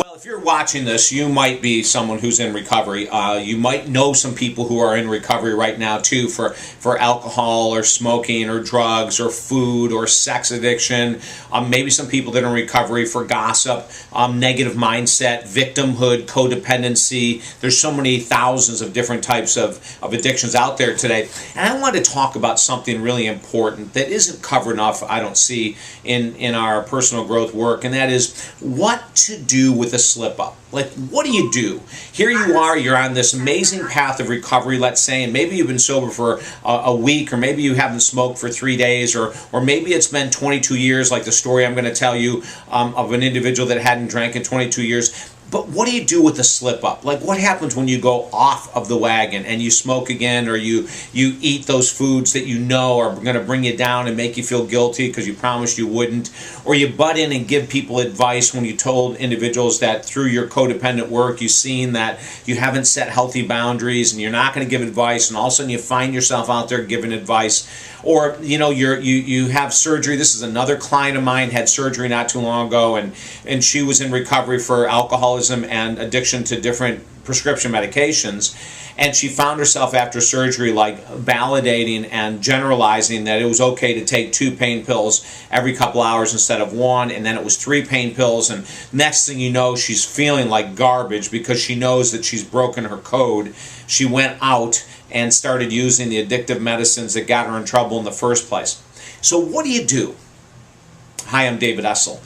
Well, if you're watching this, you might be someone who's in recovery. You might know some people who are in recovery right now too for alcohol or smoking or drugs or food or sex addiction. Maybe some people that are in recovery for gossip, negative mindset, victimhood, codependency. There's so many thousands of different types of addictions out there today. And I want to talk about something really important that isn't covered enough, I don't see, in our personal growth work, and that is what to do with a slip up. Like, what do you do? Here you are, you're on this amazing path of recovery, let's say, and maybe you've been sober for a week, or maybe you haven't smoked for 3 days, or maybe it's been 22 years, like the story I'm going to tell you of an individual that hadn't drank in 22 years. But what do you do with the slip up? Like, what happens when you go off of the wagon and you smoke again, or you eat those foods that you know are going to bring you down and make you feel guilty because you promised you wouldn't, or you butt in and give people advice when you told individuals that through your codependent work you've seen that you haven't set healthy boundaries and you're not going to give advice, and all of a sudden you find yourself out there giving advice. Or you have surgery. This is another client of mine, had surgery not too long ago, and she was in recovery for alcoholism and addiction to different prescription medications, and she found herself after surgery like validating and generalizing that it was okay to take 2 pain pills every couple hours instead of 1, and then it was 3 pain pills, and next thing you know, she's feeling like garbage because she knows that she's broken her code. She went out and started using the addictive medicines that got her in trouble in the first place. So what do you do? Hi, I'm David Essel.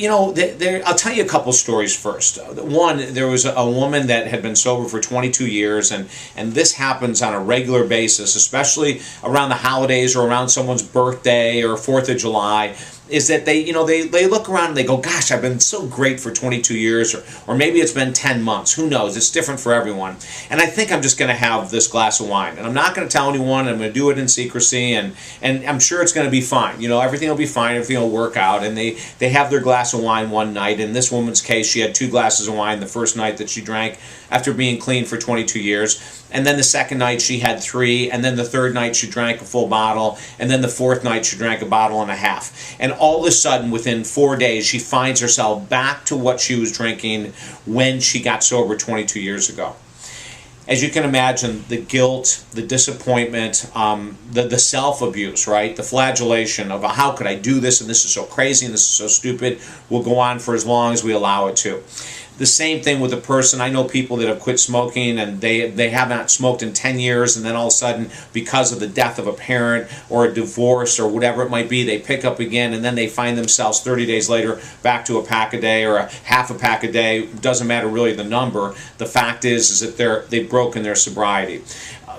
I'll tell you a couple stories first. One, there was a woman that had been sober for 22 years, and this happens on a regular basis, especially around the holidays or around someone's birthday or 4th of July, is that they look around and they go, gosh, I've been so great for 22 years, or maybe it's been 10 months. Who knows? It's different for everyone. And I think I'm just going to have this glass of wine. And I'm not going to tell anyone. I'm going to do it in secrecy, and I'm sure it's going to be fine. Everything will be fine. Everything will work out. And they have their glass of wine one night. In this woman's case, she had 2 glasses of wine the first night that she drank after being clean for 22 years. And then the second night she had 3, and then the third night she drank a full bottle, and then the fourth night she drank a bottle and a half. And all of a sudden, within 4 days, she finds herself back to what she was drinking when she got sober 22 years ago. As you can imagine, the guilt, the disappointment, the self-abuse, right? The flagellation of how could I do this, and this is so crazy, and this is so stupid, will go on for as long as we allow it to. The same thing with a person. I know people that have quit smoking and they have not smoked in 10 years, and then all of a sudden, because of the death of a parent or a divorce or whatever it might be, they pick up again, and then they find themselves 30 days later back to a pack a day or a half a pack a day. Doesn't matter really the number. The fact is that they've broken their sobriety.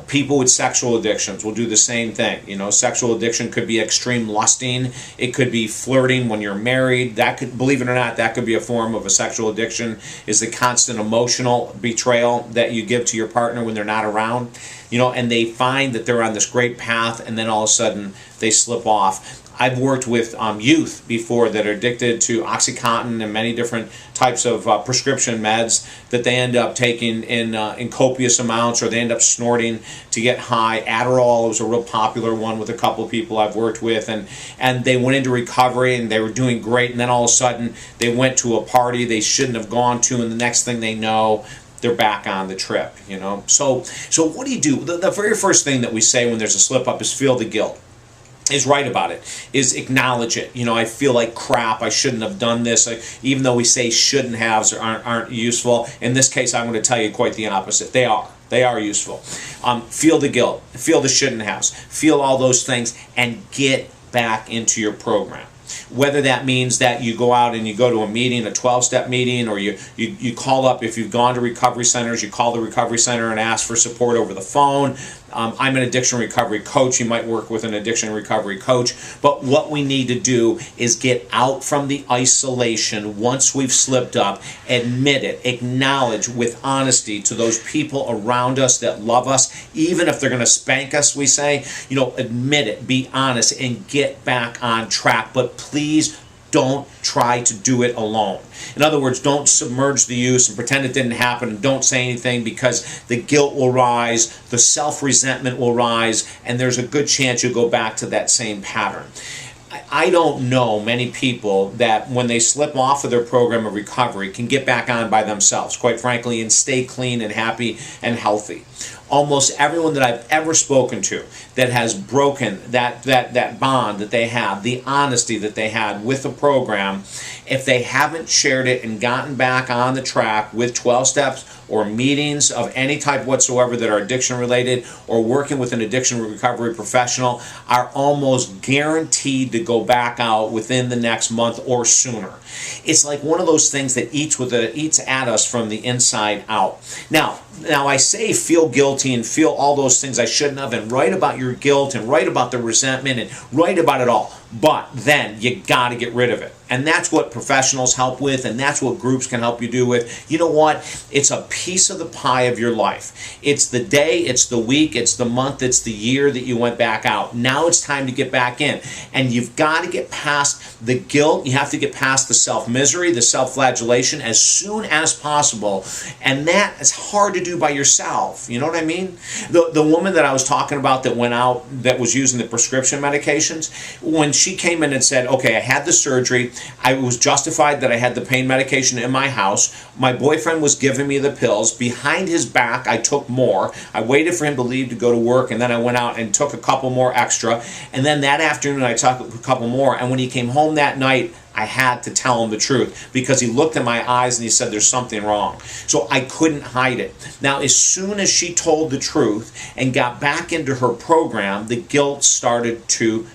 People with sexual addictions will do the same thing. Sexual addiction could be extreme lusting. It could be flirting when you're married. That could, believe it or not, that could be a form of a sexual addiction, is the constant emotional betrayal that you give to your partner when they're not around. And they find that they're on this great path, and then all of a sudden they slip off. I've worked with youth before that are addicted to OxyContin and many different types of prescription meds that they end up taking in copious amounts, or they end up snorting to get high. Adderall was a real popular one with a couple of people I've worked with, and they went into recovery and they were doing great, and then all of a sudden they went to a party they shouldn't have gone to, and the next thing they know, they're back on the trip. So what do you do? The very first thing that we say when there's a slip up is feel the guilt. Is write about it, is acknowledge it. I feel like crap, I shouldn't have done this. Even though we say shouldn't haves aren't useful, in this case I'm going to tell you quite the opposite. They are useful. Feel the guilt, feel the shouldn't haves, feel all those things, and get back into your program. Whether that means that you go out and you go to a meeting, a 12-step meeting, or you call up, if you've gone to recovery centers, you call the recovery center and ask for support over the phone. I'm an addiction recovery coach. You might work with an addiction recovery coach. But what we need to do is get out from the isolation once we've slipped up, admit it, acknowledge with honesty to those people around us that love us, even if they're going to spank us, we say, admit it, be honest, and get back on track. But please don't try to do it alone. In other words, don't submerge the use and pretend it didn't happen, and don't say anything, because the guilt will rise, the self-resentment will rise, and there's a good chance you'll go back to that same pattern. I don't know many people that when they slip off of their program of recovery can get back on by themselves, quite frankly, and stay clean and happy and healthy. Almost everyone that I've ever spoken to that has broken that bond that they have, the honesty that they had with the program, if they haven't shared it and gotten back on the track with 12 steps or meetings of any type whatsoever that are addiction related or working with an addiction recovery professional, are almost guaranteed to go back out within the next month or sooner. It's like one of those things that eats at us from the inside out. Now I say feel guilty and feel all those things I shouldn't have, and write about your guilt and write about the resentment and write about it all. But then you got to get rid of it. And that's what professionals help with, and that's what groups can help you do with. You know what? It's a piece of the pie of your life. It's the day, it's the week, it's the month, it's the year that you went back out. Now it's time to get back in. And you've got to get past the guilt. You have to get past the self-misery, the self-flagellation as soon as possible. And that is hard to do by yourself. You know what I mean? The woman that I was talking about that went out, that was using the prescription medications, when she came in and said, okay, I had the surgery, I was justified that I had the pain medication in my house, my boyfriend was giving me the pills, behind his back I took more, I waited for him to leave to go to work, and then I went out and took a couple more extra, and then that afternoon I took a couple more, and when he came home that night, I had to tell him the truth because he looked in my eyes and he said there's something wrong. So I couldn't hide it. Now, as soon as she told the truth and got back into her program, the guilt started to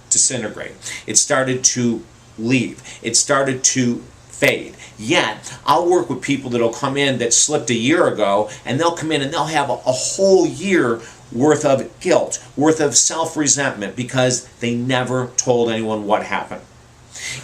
disintegrate. It started to leave. It started to fade. Yet, I'll work with people that'll come in that slipped a year ago, and they'll come in and they'll have a whole year worth of guilt, worth of self-resentment because they never told anyone what happened.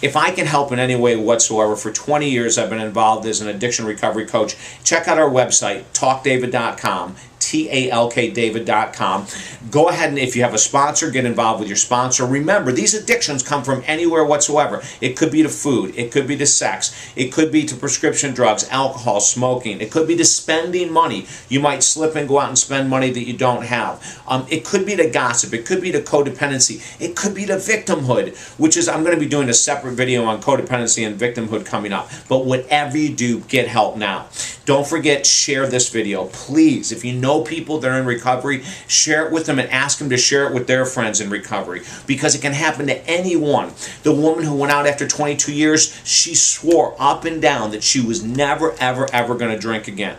If I can help in any way whatsoever, for 20 years I've been involved as an addiction recovery coach. Check out our website, talkdavid.com, talkdavid.com. Go ahead and if you have a sponsor, get involved with your sponsor. Remember, these addictions come from anywhere whatsoever. It could be to food, it could be to sex, it could be to prescription drugs, alcohol, smoking, it could be to spending money. You might slip and go out and spend money that you don't have. It could be to gossip, it could be to codependency, it could be to victimhood, which is, I'm going to be doing a separate video on codependency and victimhood coming up. But whatever you do, get help now. Don't forget, share this video. Please, if you know people that are in recovery, share it with them and ask them to share it with their friends in recovery because it can happen to anyone. The woman who went out after 22 years, she swore up and down that she was never, ever, ever going to drink again.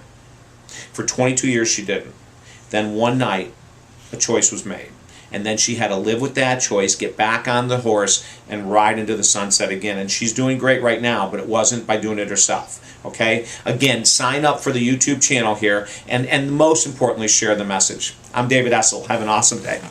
For 22 years, she didn't. Then one night, a choice was made. And then she had to live with that choice, get back on the horse, and ride into the sunset again. And she's doing great right now, but it wasn't by doing it herself. Okay? Again, sign up for the YouTube channel here, and most importantly, share the message. I'm David Essel. Have an awesome day.